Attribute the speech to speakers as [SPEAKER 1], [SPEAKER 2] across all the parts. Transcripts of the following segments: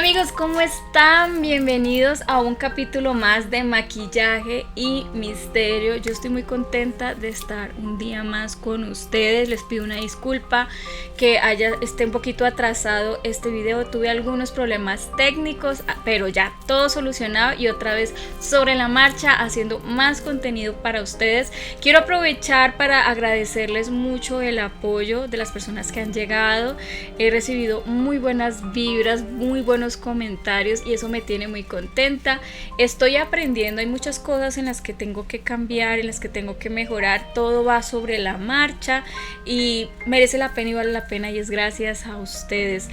[SPEAKER 1] Amigos, ¿cómo están? Bienvenidos a un capítulo más de maquillaje y misterio. Yo estoy muy contenta de estar un día más con ustedes. Les pido una disculpa que esté un poquito atrasado este video. Tuve algunos problemas técnicos, pero ya todo solucionado y otra vez sobre la marcha haciendo más contenido para ustedes. Quiero aprovechar para agradecerles mucho el apoyo de las personas que han llegado. He recibido muy buenas vibras, muy buenos comentarios y eso me tiene muy contenta. Estoy aprendiendo, hay muchas cosas en las que tengo que cambiar, en las que tengo que mejorar. Todo va sobre la marcha y merece la pena y vale la pena, y es gracias a ustedes.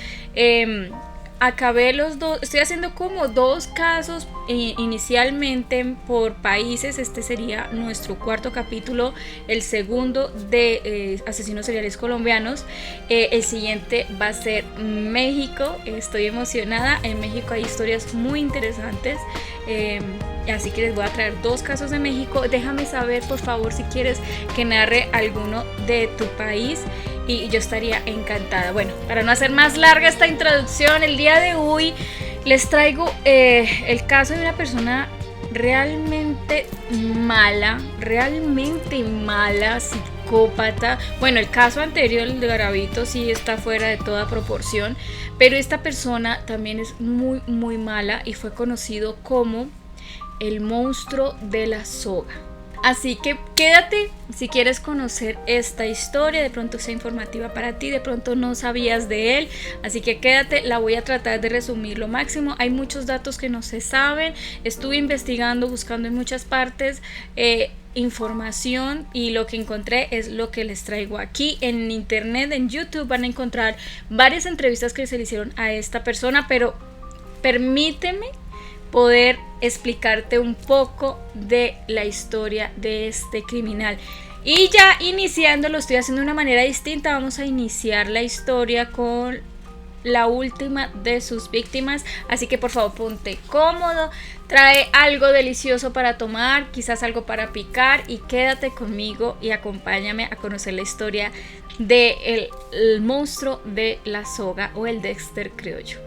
[SPEAKER 1] Acabé los dos, estoy haciendo como dos casos inicialmente por países. Este sería nuestro cuarto capítulo, el segundo de asesinos seriales colombianos. El siguiente va a ser México. Estoy emocionada. En México hay historias muy interesantes, así que les voy a traer dos casos de México. Déjame saber por favor si quieres que narre alguno de tu país y yo estaría encantada. Bueno, para no hacer más larga esta introducción, el día de hoy les traigo el caso de una persona realmente mala, psicópata. Bueno, el caso anterior, el de Garavito, sí está fuera de toda proporción, pero esta persona también es muy mala y fue conocido como el monstruo de la soga. Así que quédate si quieres conocer esta historia. De pronto sea informativa para ti, de pronto no sabías de él, así que quédate. La voy a tratar de resumir lo máximo. Hay muchos datos que no se saben. Estuve investigando, buscando en muchas partes información, y lo que encontré es lo que les traigo aquí. En internet, en YouTube, van a encontrar varias entrevistas que se le hicieron a esta persona, pero permíteme poder explicarte un poco de la historia de este criminal. Y ya iniciando, lo estoy haciendo de una manera distinta. Vamos a iniciar la historia con la última de sus víctimas, así que por favor ponte cómodo, trae algo delicioso para tomar, quizás algo para picar, y quédate conmigo y acompáñame a conocer la historia de el monstruo de la soga, o el Dexter criollo.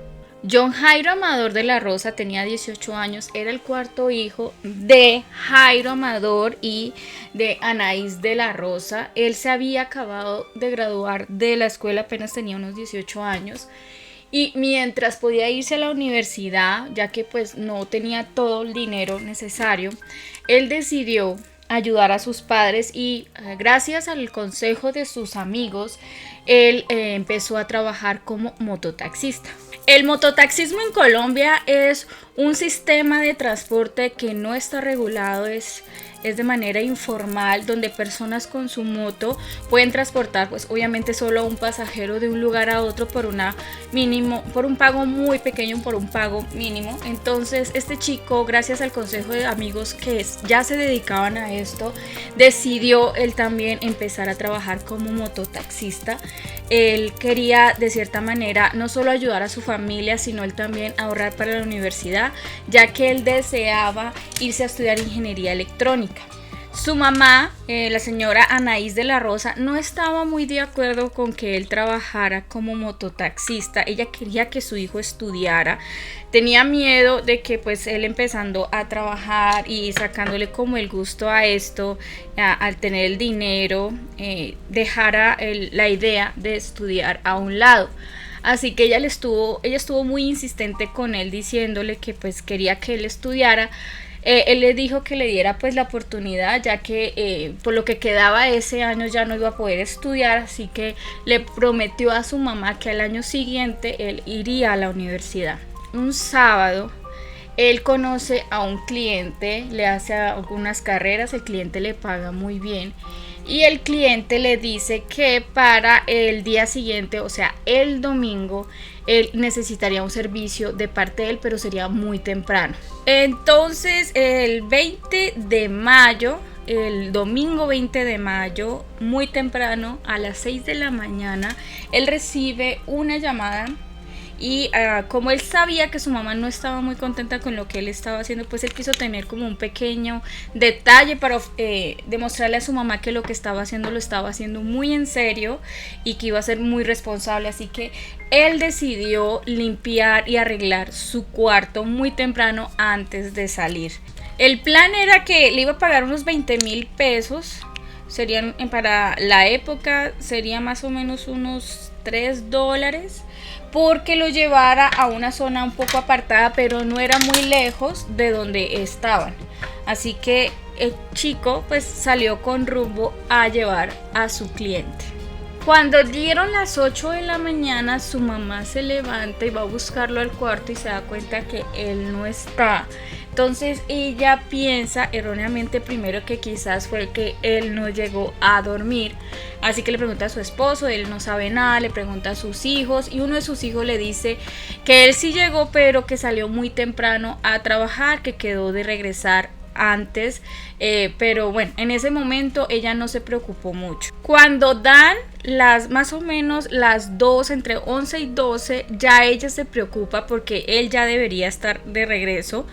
[SPEAKER 1] John Jairo Amador de la Rosa tenía 18 años, era el cuarto hijo de Jairo Amador y de Anaís de la Rosa. Él se había acabado de graduar de la escuela, apenas tenía unos 18 años, y mientras podía irse a la universidad, ya que pues no tenía todo el dinero necesario, él decidió ayudar a sus padres y gracias al consejo de sus amigos, él empezó a trabajar como mototaxista. El mototaxismo en Colombia es un sistema de transporte que no está regulado, es de manera informal, donde personas con su moto pueden transportar pues obviamente solo a un pasajero de un lugar a otro por un pago muy pequeño, por un pago mínimo. Entonces este chico, gracias al consejo de amigos que ya se dedicaban a esto, decidió él también empezar a trabajar como mototaxista. Él quería de cierta manera no solo ayudar a su familia, sino él también ahorrar para la universidad, ya que él deseaba irse a estudiar ingeniería electrónica. Su mamá, la señora Anaís de la Rosa, no estaba muy de acuerdo con que él trabajara como mototaxista. Ella quería que su hijo estudiara. Tenía miedo de que pues él, empezando a trabajar y sacándole como el gusto a esto, al tener el dinero, dejara la idea de estudiar a un lado. Así que ella estuvo muy insistente con él, diciéndole que pues quería que él estudiara. Él le dijo que le diera pues la oportunidad, ya que por lo que quedaba ese año ya no iba a poder estudiar, así que le prometió a su mamá que al año siguiente él iría a la universidad. Un sábado él conoce a un cliente, le hace algunas carreras, el cliente le paga muy bien y el cliente le dice que para el día siguiente, o sea el domingo, él necesitaría un servicio de parte de él, pero sería muy temprano. Entonces el domingo 20 de mayo, muy temprano, a las 6 de la mañana, él recibe una llamada y como él sabía que su mamá no estaba muy contenta con lo que él estaba haciendo, pues él quiso tener como un pequeño detalle para demostrarle a su mamá que lo que estaba haciendo lo estaba haciendo muy en serio y que iba a ser muy responsable. Así que él decidió limpiar y arreglar su cuarto muy temprano antes de salir. El plan era que le iba a pagar unos 20,000 pesos, serían para la época, sería más o menos unos $3, porque lo llevara a una zona un poco apartada, pero no era muy lejos de donde estaban. Así que el chico pues salió con rumbo a llevar a su cliente. Cuando dieron las 8 de la mañana, su mamá se levanta y va a buscarlo al cuarto y se da cuenta que él no está. Entonces ella piensa erróneamente primero que quizás fue que él no llegó a dormir. Así que le pregunta a su esposo, él no sabe nada, le pregunta a sus hijos y uno de sus hijos le dice que él sí llegó, pero que salió muy temprano a trabajar, que quedó de regresar antes, pero bueno, en ese momento ella no se preocupó mucho. Cuando dan más o menos las 2, entre 11 y 12, ya ella se preocupa porque él ya debería estar de regreso,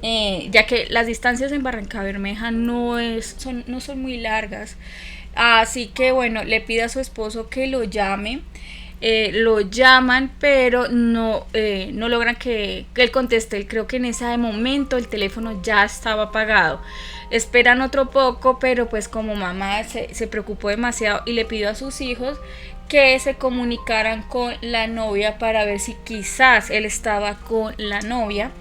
[SPEAKER 1] ya que las distancias en Barrancabermeja no son muy largas. Así que bueno, le pide a su esposo que lo llame. Lo llaman, pero no logran que él conteste. Él creo que en ese momento el teléfono ya estaba apagado. Esperan otro poco, pero pues como mamá se preocupó demasiado y le pidió a sus hijos que se comunicaran con la novia para ver si quizás él estaba con la novia.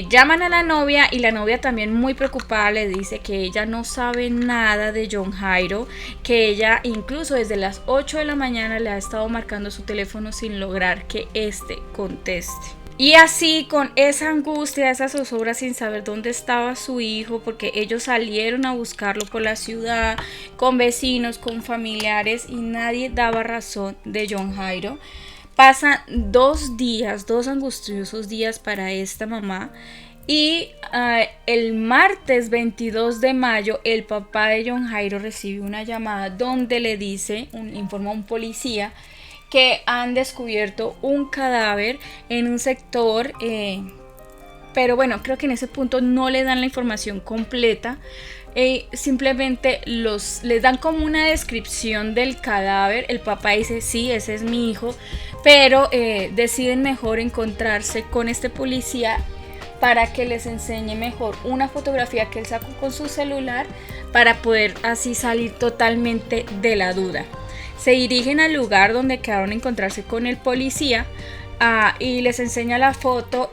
[SPEAKER 1] Llaman a la novia y la novia también muy preocupada le dice que ella no sabe nada de John Jairo, que ella incluso desde las 8 de la mañana le ha estado marcando su teléfono sin lograr que éste conteste. Y así con esa angustia, esa zozobra, sin saber dónde estaba su hijo, porque ellos salieron a buscarlo por la ciudad, con vecinos, con familiares, y nadie daba razón de John Jairo. Pasan 2 días, 2 angustiosos días para esta mamá. Y el martes 22 de mayo, el papá de John Jairo recibe una llamada donde le informa a un policía que han descubierto un cadáver en un sector, pero bueno, creo que en ese punto no le dan la información completa. Simplemente les dan como una descripción del cadáver. El papá dice sí, ese es mi hijo, pero deciden mejor encontrarse con este policía para que les enseñe mejor una fotografía que él sacó con su celular, para poder así salir totalmente de la duda. Se dirigen al lugar donde quedaron a encontrarse con el policía, y les enseña la foto.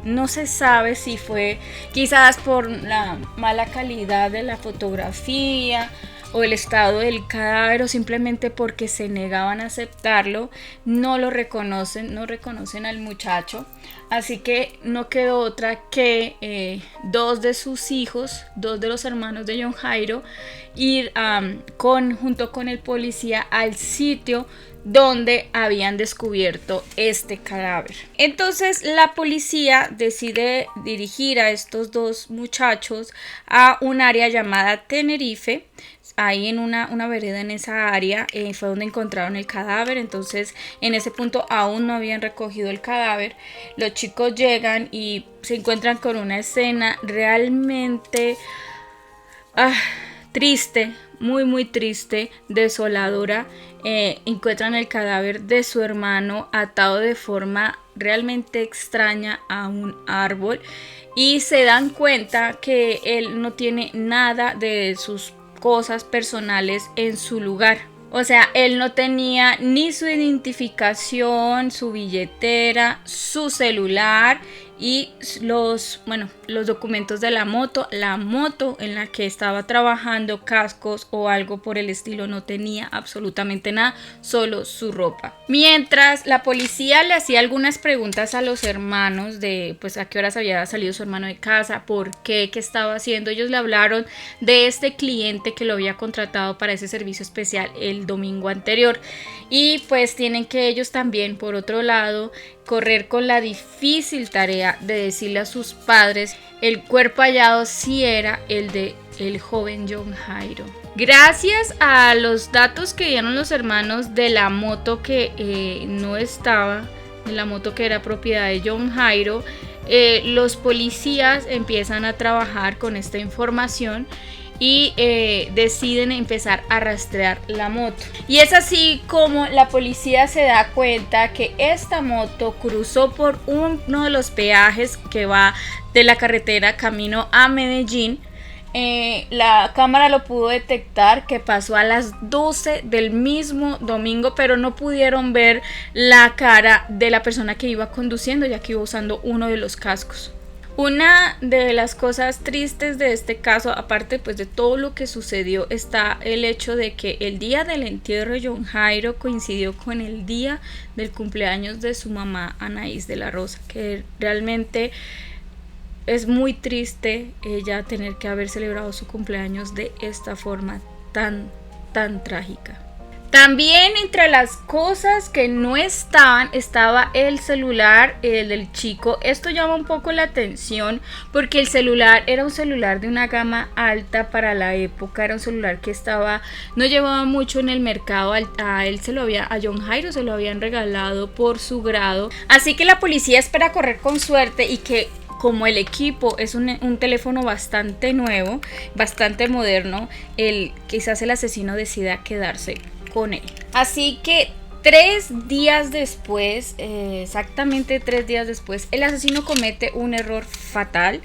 [SPEAKER 1] No se sabe si fue quizás por la mala calidad de la fotografía o el estado del cadáver, o simplemente porque se negaban a aceptarlo. No lo reconocen, no reconocen al muchacho. Así que no quedó otra que 2 de sus hijos, 2 de los hermanos de John Jairo, ir junto con el policía al sitio donde habían descubierto este cadáver. Entonces la policía decide dirigir a estos 2 muchachos a un área llamada Tenerife. Ahí en una vereda en esa área fue donde encontraron el cadáver. Entonces en ese punto aún no habían recogido el cadáver. Los chicos llegan y se encuentran con una escena realmente triste, muy triste, desoladora. Encuentran el cadáver de su hermano atado de forma realmente extraña a un árbol, y se dan cuenta que él no tiene nada de sus cosas personales en su lugar. O sea, él no tenía ni su identificación, su billetera, su celular y los documentos de la moto en la que estaba trabajando, cascos o algo por el estilo. No tenía absolutamente nada, solo su ropa. Mientras la policía le hacía algunas preguntas a los hermanos de pues a qué horas había salido su hermano de casa, por qué estaba haciendo, ellos le hablaron de este cliente que lo había contratado para ese servicio especial el domingo anterior, y pues tienen que ellos también, por otro lado, correr con la difícil tarea de decirle a sus padres el cuerpo hallado si era el de el joven John Jairo. Gracias a los datos que dieron los hermanos de la moto que no estaba, la moto que era propiedad de John Jairo, los policías empiezan a trabajar con esta información y deciden empezar a rastrear la moto. Y es así como la policía se da cuenta que esta moto cruzó por uno de los peajes que va de la carretera camino a Medellín. La cámara lo pudo detectar que pasó a las 12 del mismo domingo, pero no pudieron ver la cara de la persona que iba conduciendo, ya que iba usando uno de los cascos. Una de las cosas tristes de este caso, aparte pues de todo lo que sucedió, está el hecho de que el día del entierro de John Jairo coincidió con el día del cumpleaños de su mamá Anaís de la Rosa, que realmente es muy triste ella tener que haber celebrado su cumpleaños de esta forma tan trágica. También entre las cosas que no estaba el celular del chico. Esto llama un poco la atención porque el celular era un celular de una gama alta para la época. Era un celular que no llevaba mucho en el mercado. A John Jairo se lo habían regalado por su grado. Así que la policía espera correr con suerte y que, como el equipo es un teléfono bastante nuevo, bastante moderno, quizás el asesino decida quedarse con él. Así que 3 días después, exactamente 3 días después, el asesino comete un error fatal.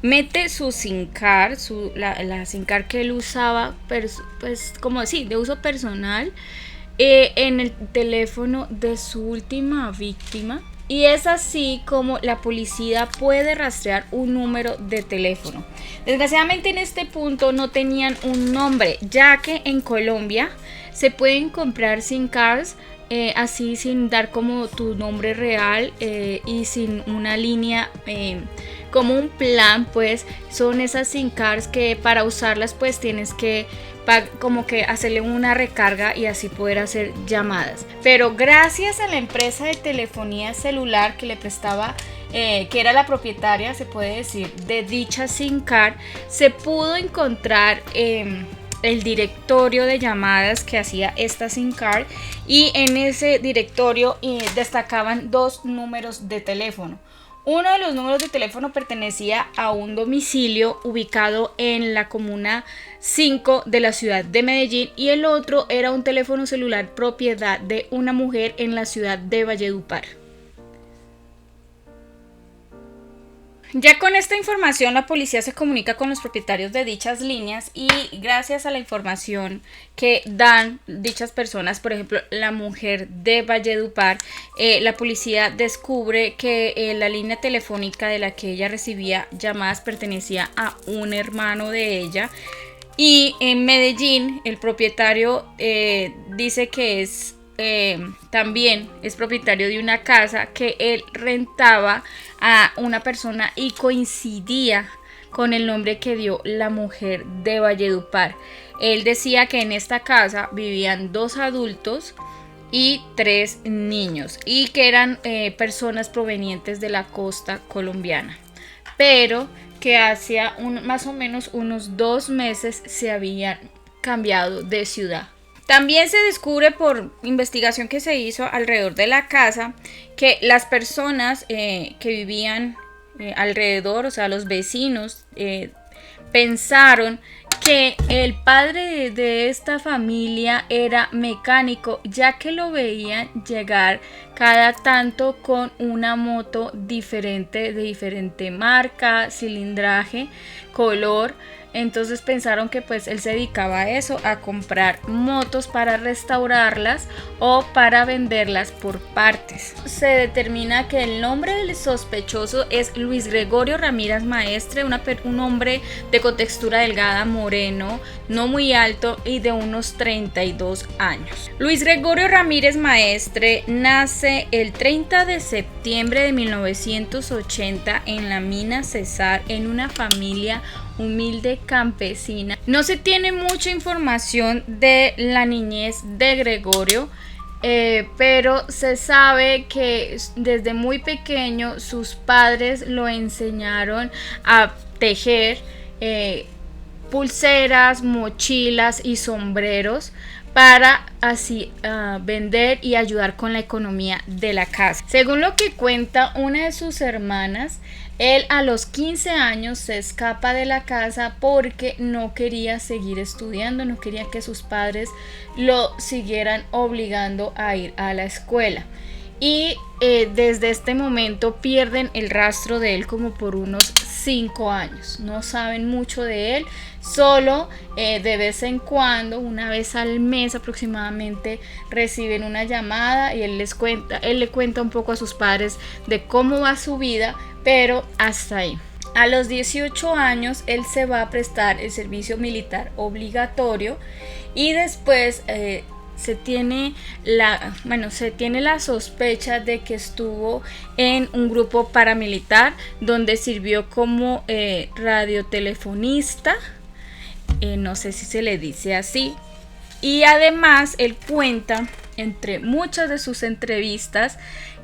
[SPEAKER 1] Mete su SIM card, la SIM card que él usaba, pues como decir, de uso personal, en el teléfono de su última víctima. Y es así como la policía puede rastrear un número de teléfono. Desgraciadamente en este punto no tenían un nombre, ya que en Colombia se pueden comprar SIM cards así sin dar como tu nombre real y sin una línea como un plan. Pues son esas SIM cards que para usarlas pues tienes que como que hacerle una recarga y así poder hacer llamadas. Pero gracias a la empresa de telefonía celular que le prestaba, que era la propietaria, se puede decir, de dicha SIM card, se pudo encontrar el directorio de llamadas que hacía esta SIM card, y en ese directorio destacaban 2 números de teléfono. Uno de los números de teléfono pertenecía a un domicilio ubicado en la comuna 5 de la ciudad de Medellín, y el otro era un teléfono celular propiedad de una mujer en la ciudad de Valledupar. Ya con esta información la policía se comunica con los propietarios de dichas líneas, y gracias a la información que dan dichas personas, por ejemplo la mujer de Valledupar, la policía descubre que la línea telefónica de la que ella recibía llamadas pertenecía a un hermano de ella. Y en Medellín el propietario dice que también es propietario de una casa que él rentaba a una persona y coincidía con el nombre que dio la mujer de Valledupar. Él decía que en esta casa vivían 2 adultos y 3 niños, y que eran personas provenientes de la costa colombiana, pero que hacía más o menos unos 2 meses se habían cambiado de ciudad. También se descubre por investigación que se hizo alrededor de la casa que las personas que vivían alrededor, o sea los vecinos, pensaron que el padre de esta familia era mecánico, ya que lo veían llegar cada tanto con una moto diferente, de diferente marca, cilindraje, color. Entonces pensaron que pues él se dedicaba a eso, a comprar motos para restaurarlas o para venderlas por partes. Se determina que el nombre del sospechoso es Luis Gregorio Ramírez Maestre, un hombre de contextura delgada, moreno, no muy alto y de unos 32 años. Luis Gregorio Ramírez Maestre nace el 30 de septiembre de 1980 en la mina Cesar, en una familia humilde campesina. No se tiene mucha información de la niñez de Gregorio, pero se sabe que desde muy pequeño sus padres lo enseñaron a tejer pulseras, mochilas y sombreros para así vender y ayudar con la economía de la casa. Según lo que cuenta una de sus hermanas, él a los 15 años se escapa de la casa porque no quería seguir estudiando, no quería que sus padres lo siguieran obligando a ir a la escuela. Y desde este momento pierden el rastro de él como por unos 5 años. No saben mucho de él, solo de vez en cuando, una vez al mes aproximadamente, reciben una llamada y él le cuenta un poco a sus padres de cómo va su vida, pero hasta ahí. A los 18 años él se va a prestar el servicio militar obligatorio y después se tiene la sospecha de que estuvo en un grupo paramilitar donde sirvió como radiotelefonista, no sé si se le dice así, y además él cuenta entre muchas de sus entrevistas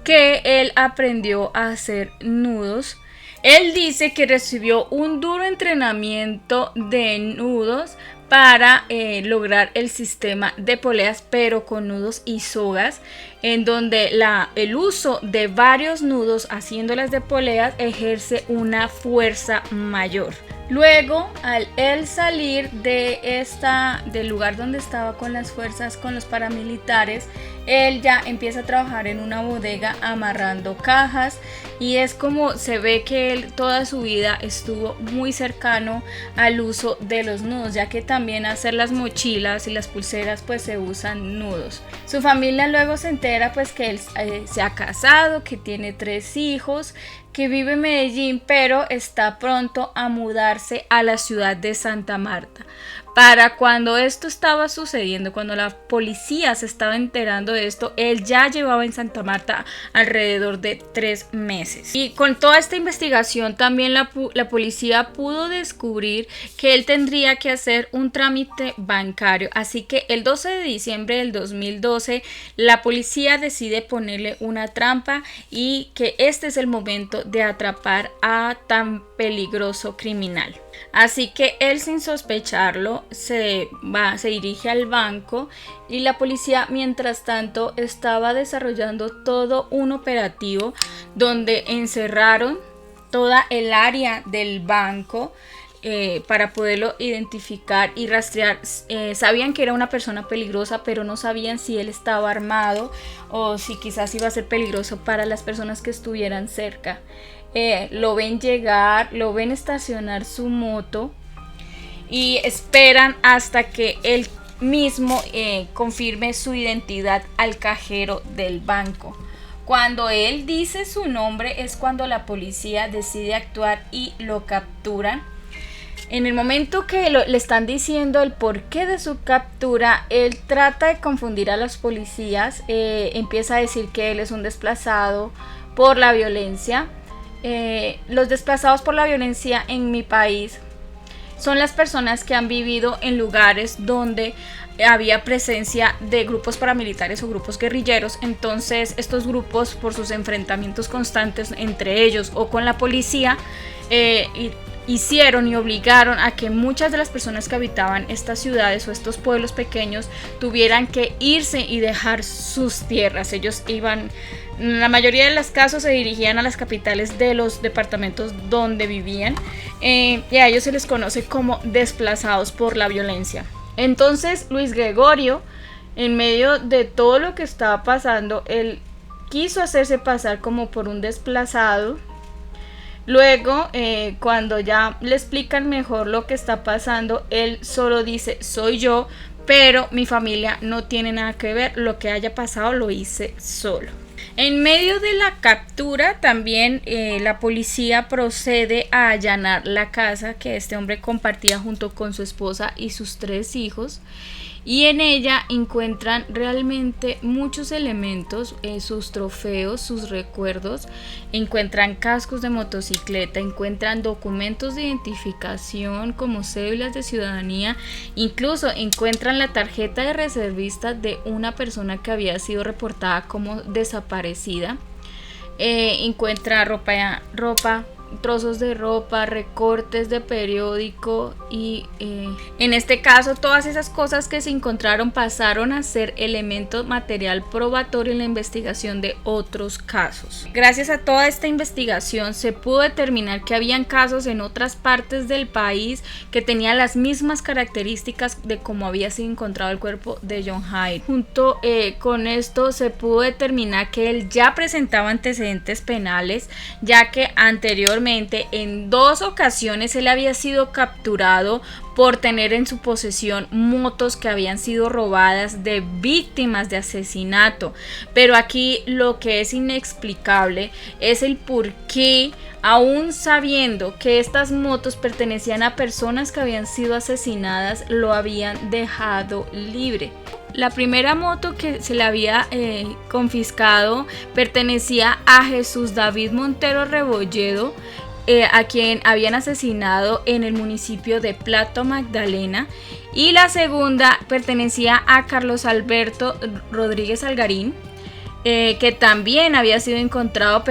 [SPEAKER 1] que él aprendió a hacer nudos. Él dice que recibió un duro entrenamiento de nudos para lograr el sistema de poleas, pero con nudos y sogas, en donde el uso de varios nudos haciéndolas de poleas ejerce una fuerza mayor. Luego, al él salir del lugar donde estaba con las fuerzas, con los paramilitares, él ya empieza a trabajar en una bodega amarrando cajas, y es como se ve que él toda su vida estuvo muy cercano al uso de los nudos, ya que también hacer las mochilas y las pulseras pues se usan nudos. Su familia luego se entera pues que él se ha casado, que tiene 3 hijos, que vive en Medellín, pero está pronto a mudarse a la ciudad de Santa Marta. Para cuando esto estaba sucediendo, cuando la policía se estaba enterando de esto, él ya llevaba en Santa Marta alrededor de 3 meses. Y con toda esta investigación también la policía pudo descubrir que él tendría que hacer un trámite bancario. Así que el 12 de diciembre del 2012 la policía decide ponerle una trampa y que este es el momento de atrapar a tan peligroso criminal. Así que él, sin sospecharlo, se dirige al banco, y la policía mientras tanto estaba desarrollando todo un operativo donde encerraron toda el área del banco para poderlo identificar y rastrear. Sabían que era una persona peligrosa, pero no sabían si él estaba armado o si quizás iba a ser peligroso para las personas que estuvieran cerca. Lo ven llegar, lo ven estacionar su moto y esperan hasta que él mismo confirme su identidad al cajero del banco. Cuando él dice su nombre es cuando la policía decide actuar y lo capturan. En el momento que le están diciendo el porqué de su captura, él trata de confundir a los policías, empieza a decir que él es un desplazado por la violencia. Los desplazados por la violencia en mi país son las personas que han vivido en lugares donde había presencia de grupos paramilitares o grupos guerrilleros. Entonces estos grupos, por sus enfrentamientos constantes entre ellos o con la policía, hicieron y obligaron a que muchas de las personas que habitaban estas ciudades o estos pueblos pequeños tuvieran que irse y dejar sus tierras. Ellos iban, en la mayoría de los casos, se dirigían a las capitales de los departamentos donde vivían, y a ellos se les conoce como desplazados por la violencia. Entonces Luis Gregorio, en medio de todo lo que estaba pasando, él quiso hacerse pasar como por un desplazado. Luego, cuando ya le explican mejor lo que está pasando, él solo dice: soy yo, pero mi familia no tiene nada que ver, lo que haya pasado lo hice solo. En medio de la captura también la policía procede a allanar la casa que este hombre compartía junto con su esposa y sus 3 hijos, y en ella encuentran realmente muchos elementos, sus trofeos, sus recuerdos. Encuentran cascos de motocicleta, encuentran documentos de identificación como cédulas de ciudadanía, incluso encuentran la tarjeta de reservista de una persona que había sido reportada como desaparecida. Encuentra ropa trozos de ropa, recortes de periódico y en este caso todas esas cosas que se encontraron pasaron a ser elemento material probatorio en la investigación de otros casos. Gracias a toda esta investigación se pudo determinar que habían casos en otras partes del país que tenían las mismas características de cómo había sido encontrado el cuerpo de John Hyde. Junto con esto se pudo determinar que él ya presentaba antecedentes penales, ya que anteriormente en 2 ocasiones él había sido capturado por tener en su posesión motos que habían sido robadas de víctimas de asesinato. Pero aquí lo que es inexplicable es el por qué, aún sabiendo que estas motos pertenecían a personas que habían sido asesinadas, lo habían dejado libre. La primera moto que se le había confiscado pertenecía a Jesús David Montero Rebolledo, a quien habían asesinado en el municipio de Plato Magdalena, y la segunda pertenecía a Carlos Alberto Rodríguez Algarín, que también había sido encontrado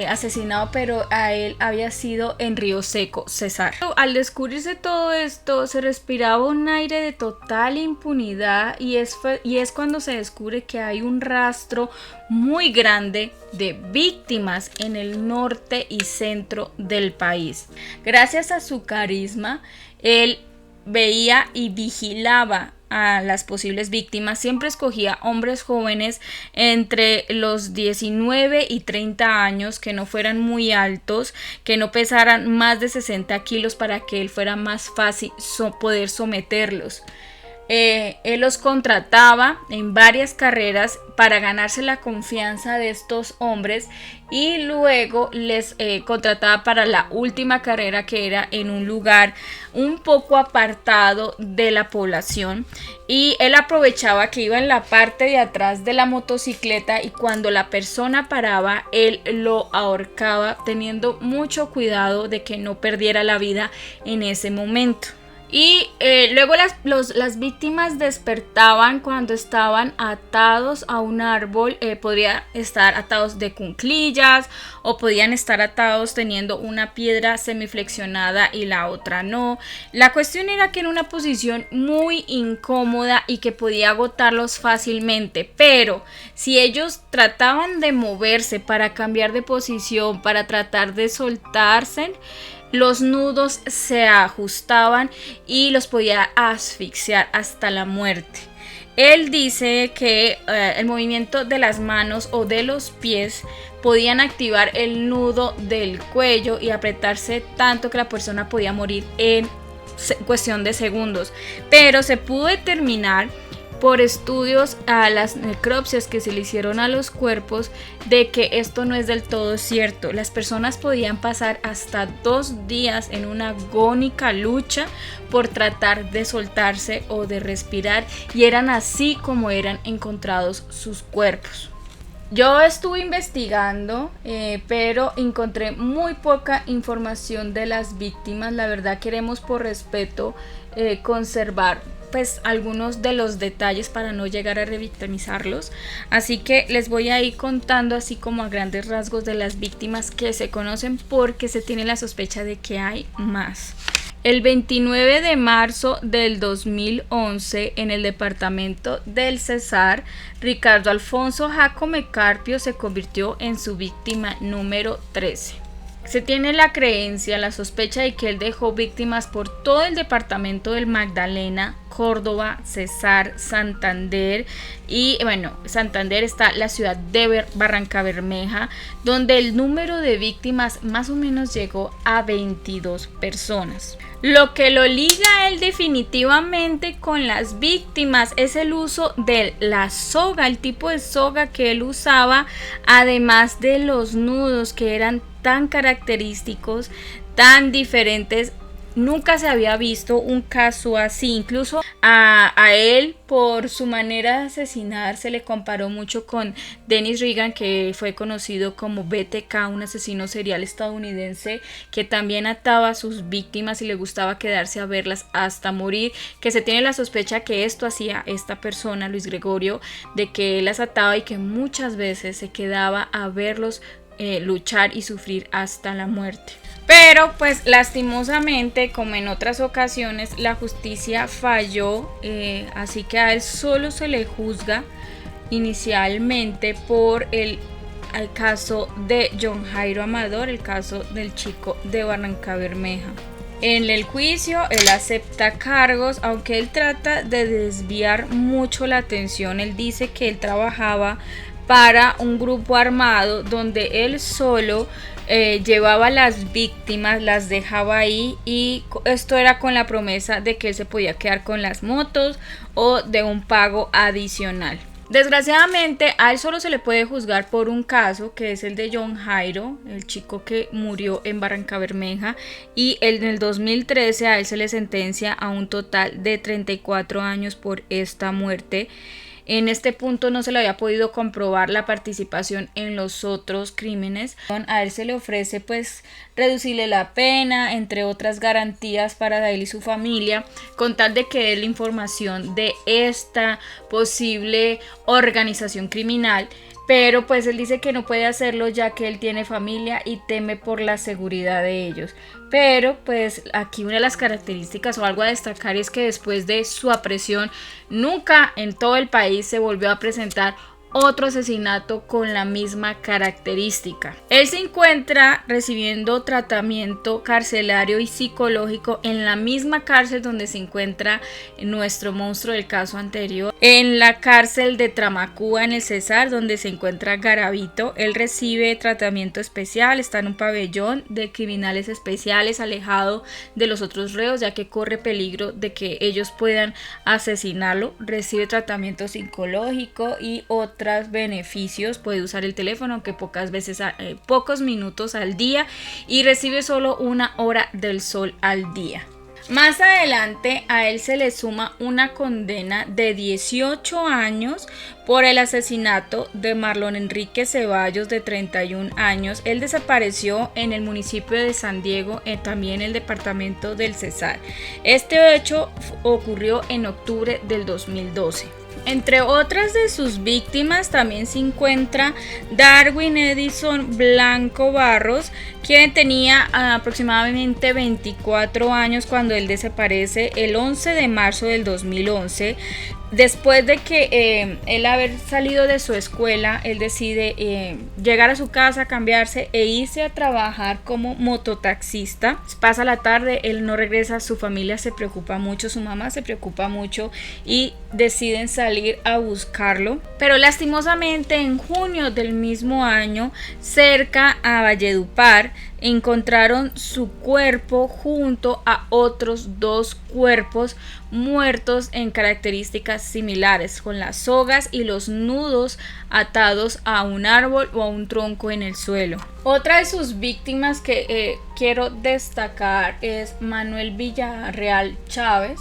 [SPEAKER 1] asesinado, pero a él había sido en Río Seco, Cesar. Al descubrirse todo esto se respiraba un aire de total impunidad y es cuando se descubre que hay un rastro muy grande de víctimas en el norte y centro del país. Gracias a su carisma, él veía y vigilaba a las posibles víctimas. Siempre escogía hombres jóvenes entre los 19 y 30 años, que no fueran muy altos, que no pesaran más de 60 kilos para que él fuera más fácil poder someterlos. Él los contrataba en varias carreras para ganarse la confianza de estos hombres y luego les contrataba para la última carrera, que era en un lugar un poco apartado de la población, y él aprovechaba que iba en la parte de atrás de la motocicleta y cuando la persona paraba él lo ahorcaba, teniendo mucho cuidado de que no perdiera la vida en ese momento. Y luego las víctimas despertaban cuando estaban atados a un árbol. Podrían estar atados de cuclillas o podían estar atados teniendo una piedra semiflexionada y la otra no. La cuestión era que era una posición muy incómoda y que podía agotarlos fácilmente, pero si ellos trataban de moverse para cambiar de posición, para tratar de soltarse, los nudos se ajustaban y los podía asfixiar hasta la muerte. Él dice que el movimiento de las manos o de los pies podían activar el nudo del cuello y apretarse tanto que la persona podía morir en cuestión de segundos. Pero se pudo determinar por estudios a las necropsias que se le hicieron a los cuerpos de que esto no es del todo cierto. Las personas podían pasar hasta 2 días en una agónica lucha por tratar de soltarse o de respirar, y eran así como eran encontrados sus cuerpos. Yo estuve investigando, pero encontré muy poca información de las víctimas. La verdad, queremos por respeto conservar pues algunos de los detalles para no llegar a revictimizarlos, así que les voy a ir contando así como a grandes rasgos de las víctimas que se conocen, porque se tiene la sospecha de que hay más. El 29 de marzo del 2011, en el departamento del Cesar, Ricardo Alfonso Jacome Carpio se convirtió en su víctima número 13. Se tiene la creencia, la sospecha de que él dejó víctimas por todo el departamento del Magdalena, Córdoba, Cesar, Santander, y bueno, Santander está la ciudad de Barrancabermeja, donde el número de víctimas más o menos llegó a 22 personas. Lo que lo liga a él definitivamente con las víctimas es el uso de la soga, el tipo de soga que él usaba, además de los nudos que eran tan característicos, tan diferentes. Nunca se había visto un caso así. Incluso a él, por su manera de asesinar, se le comparó mucho con Dennis Regan, que fue conocido como BTK, un asesino serial estadounidense que también ataba a sus víctimas y le gustaba quedarse a verlas hasta morir, que se tiene la sospecha que esto hacía esta persona, Luis Gregorio, de que él las ataba y que muchas veces se quedaba a verlos luchar y sufrir hasta la muerte. Pero pues lastimosamente, como en otras ocasiones, la justicia falló, así que a él solo se le juzga inicialmente por el caso de John Jairo Amador, el caso del chico de Barrancabermeja. En el juicio él acepta cargos, aunque él trata de desviar mucho la atención. Él dice que él trabajaba para un grupo armado donde él solo llevaba a las víctimas, las dejaba ahí, y esto era con la promesa de que él se podía quedar con las motos o de un pago adicional. Desgraciadamente a él solo se le puede juzgar por un caso, que es el de John Jairo, el chico que murió en Barrancabermeja, y en el 2013 a él se le sentencia a un total de 34 años por esta muerte. En este punto no se le había podido comprobar la participación en los otros crímenes. A él se le ofrece pues reducirle la pena, entre otras garantías para él y su familia, con tal de que dé la información de esta posible organización criminal. Pero pues él dice que no puede hacerlo ya que él tiene familia y teme por la seguridad de ellos. Pero pues aquí una de las características o algo a destacar es que después de su aprehensión nunca en todo el país se volvió a presentar otro asesinato con la misma característica. Él se encuentra recibiendo tratamiento carcelario y psicológico en la misma cárcel donde se encuentra nuestro monstruo del caso anterior, en la cárcel de Tramacúa en el Cesar, donde se encuentra Garavito. Él recibe tratamiento especial, está en un pabellón de criminales especiales, alejado de los otros reos, ya que corre peligro de que ellos puedan asesinarlo. Recibe tratamiento psicológico y otros beneficios, puede usar el teléfono, aunque pocas veces, pocos minutos al día, y recibe solo 1 hora del sol al día. Más adelante a él se le suma una condena de 18 años por el asesinato de Marlon Enrique Ceballos, de 31 años. Él desapareció en el municipio de San Diego, también en el departamento del Cesar. Este hecho ocurrió en octubre del 2012. Entre otras de sus víctimas también se encuentra Darwin Edison Blanco Barros, quien tenía aproximadamente 24 años cuando él desaparece el 11 de marzo del 2011. Después de que él haber salido de su escuela, él decide llegar a su casa, cambiarse e irse a trabajar como mototaxista. Pasa la tarde, él no regresa, su familia se preocupa mucho, su mamá se preocupa mucho y deciden salir a buscarlo. Pero lastimosamente en junio del mismo año, cerca a Valledupar, encontraron su cuerpo junto a otros 2 cuerpos muertos en características similares, con las sogas y los nudos atados a un árbol o a un tronco en el suelo. Otra de sus víctimas que quiero destacar es Manuel Villarreal Chávez,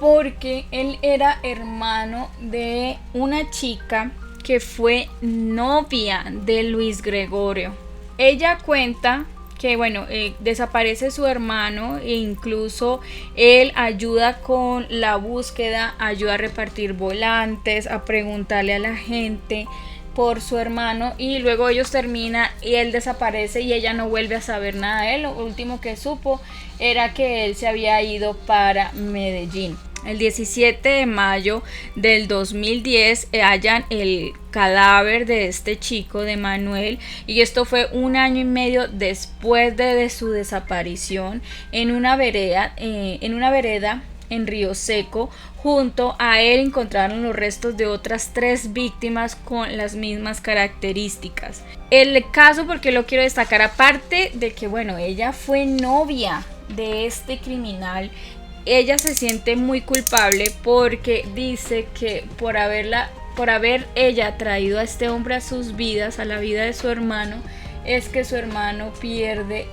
[SPEAKER 1] porque él era hermano de una chica que fue novia de Luis Gregorio. Ella cuenta que desaparece su hermano e incluso él ayuda con la búsqueda, ayuda a repartir volantes, a preguntarle a la gente por su hermano, y luego ellos terminan y él desaparece y ella no vuelve a saber nada de él. Lo último que supo era que él se había ido para Medellín. El 17 de mayo del 2010 hallan el cadáver de este chico, de Manuel, y esto fue 1 año y medio después de su desaparición en una vereda en Río Seco. Junto a él encontraron los restos de otras 3 víctimas con las mismas características. El caso, porque lo quiero destacar, aparte de que ella fue novia de este criminal, ella se siente muy culpable porque dice que por haber ella traído a este hombre a sus vidas, a la vida de su hermano, es que su hermano pierde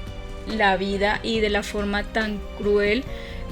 [SPEAKER 1] la vida, y de la forma tan cruel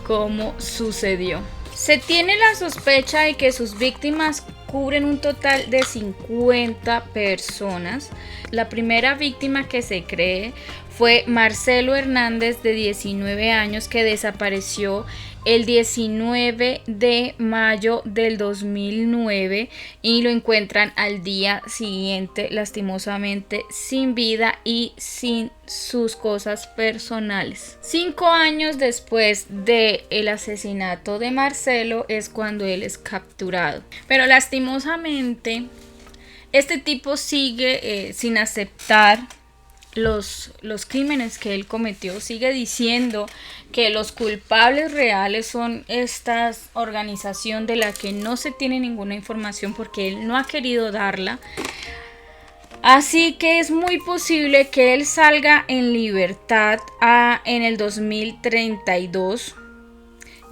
[SPEAKER 1] como sucedió. Se tiene la sospecha de que sus víctimas cubren un total de 50 personas. La primera víctima que se cree fue Marcelo Hernández, de 19 años, que desapareció el 19 de mayo del 2009 y lo encuentran al día siguiente lastimosamente sin vida y sin sus cosas personales. 5 años después del asesinato de Marcelo es cuando él es capturado, pero lastimosamente este tipo sigue sin aceptar los crímenes que él cometió. Sigue diciendo que los culpables reales son esta organización de la que no se tiene ninguna información porque él no ha querido darla. Así que es muy posible que él salga en libertad en el 2032,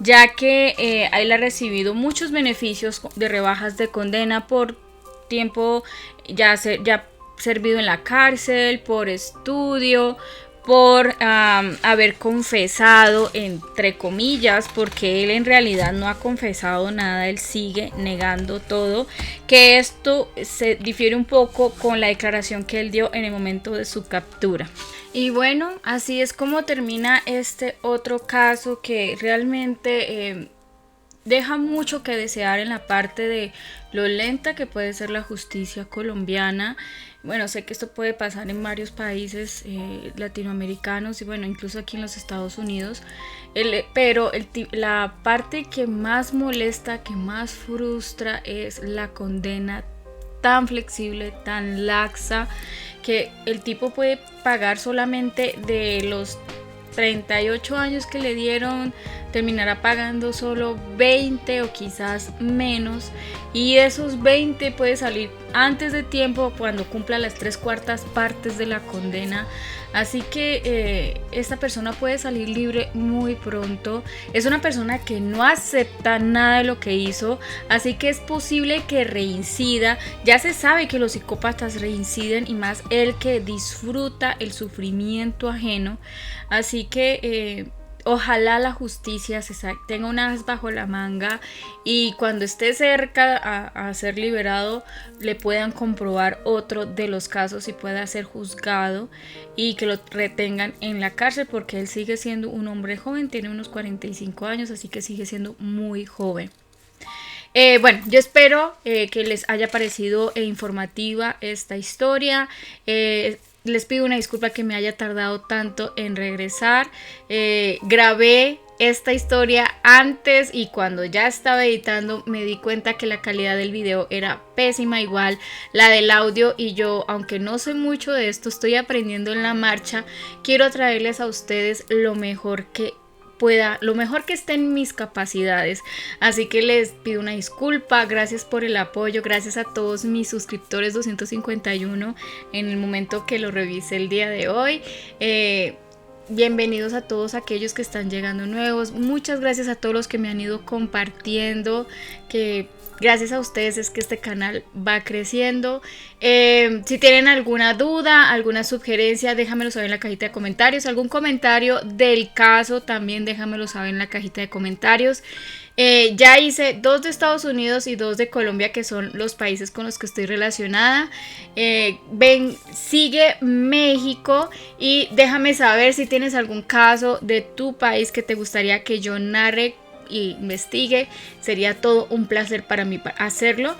[SPEAKER 1] ya que él ha recibido muchos beneficios de rebajas de condena por tiempo ya servido en la cárcel, por estudio, por haber confesado, entre comillas, porque él en realidad no ha confesado nada, él sigue negando todo, que esto se difiere un poco con la declaración que él dio en el momento de su captura. Y bueno, así es como termina este otro caso que realmente deja mucho que desear en la parte de lo lenta que puede ser la justicia colombiana. Bueno, sé que esto puede pasar en varios países latinoamericanos y bueno, incluso aquí en los Estados Unidos. Pero la parte que más molesta, que más frustra es la condena tan flexible, tan laxa, que el tipo puede pagar solamente de los 38 años que le dieron, terminará pagando solo 20 o quizás menos, y esos 20 puede salir antes de tiempo cuando cumpla las 3/4 partes de la condena. Así que esta persona puede salir libre muy pronto. Es una persona que no acepta nada de lo que hizo, así que es posible que reincida. Ya se sabe que los psicópatas reinciden, y más el que disfruta el sufrimiento ajeno. Así que ojalá la justicia tenga un as bajo la manga y cuando esté cerca a ser liberado le puedan comprobar otro de los casos y pueda ser juzgado y que lo retengan en la cárcel, porque él sigue siendo un hombre joven, tiene unos 45 años, así que sigue siendo muy joven. Bueno, yo espero que les haya parecido informativa esta historia. Les pido una disculpa que me haya tardado tanto en regresar. Grabé esta historia antes y cuando ya estaba editando me di cuenta que la calidad del video era pésima, igual la del audio, y yo, aunque no sé mucho de esto, estoy aprendiendo en la marcha. Quiero traerles a ustedes lo mejor que pueda, lo mejor que esté en mis capacidades, así que les pido una disculpa. Gracias por el apoyo, gracias a todos mis suscriptores 251 en el momento que lo revisé el día de hoy. Bienvenidos a todos aquellos que están llegando nuevos. Muchas gracias a todos los que me han ido compartiendo, que gracias a ustedes es que este canal va creciendo. Si tienen alguna duda, alguna sugerencia, déjamelo saber en la cajita de comentarios. Algún comentario del caso también déjamelo saber en la cajita de comentarios. Ya hice 2 de Estados Unidos y 2 de Colombia, que son los países con los que estoy relacionada. Sigue México y déjame saber si tienes algún caso de tu país que te gustaría que yo narre y investigue. Sería todo un placer para mí hacerlo.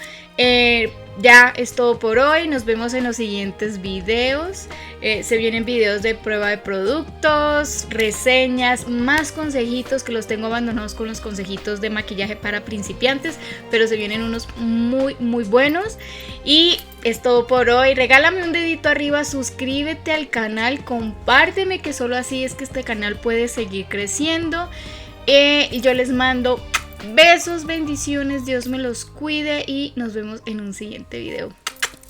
[SPEAKER 1] Ya es todo por hoy, nos vemos en los siguientes videos. Se vienen videos de prueba de productos, reseñas, más consejitos, que los tengo abandonados con los consejitos de maquillaje para principiantes, pero se vienen unos muy buenos. Y es todo por hoy. Regálame un dedito arriba, suscríbete al canal, compárteme, que solo así es que este canal puede seguir creciendo. Y yo les mando besos, bendiciones, Dios me los cuide y nos vemos en un siguiente video.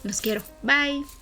[SPEAKER 1] Los quiero, bye.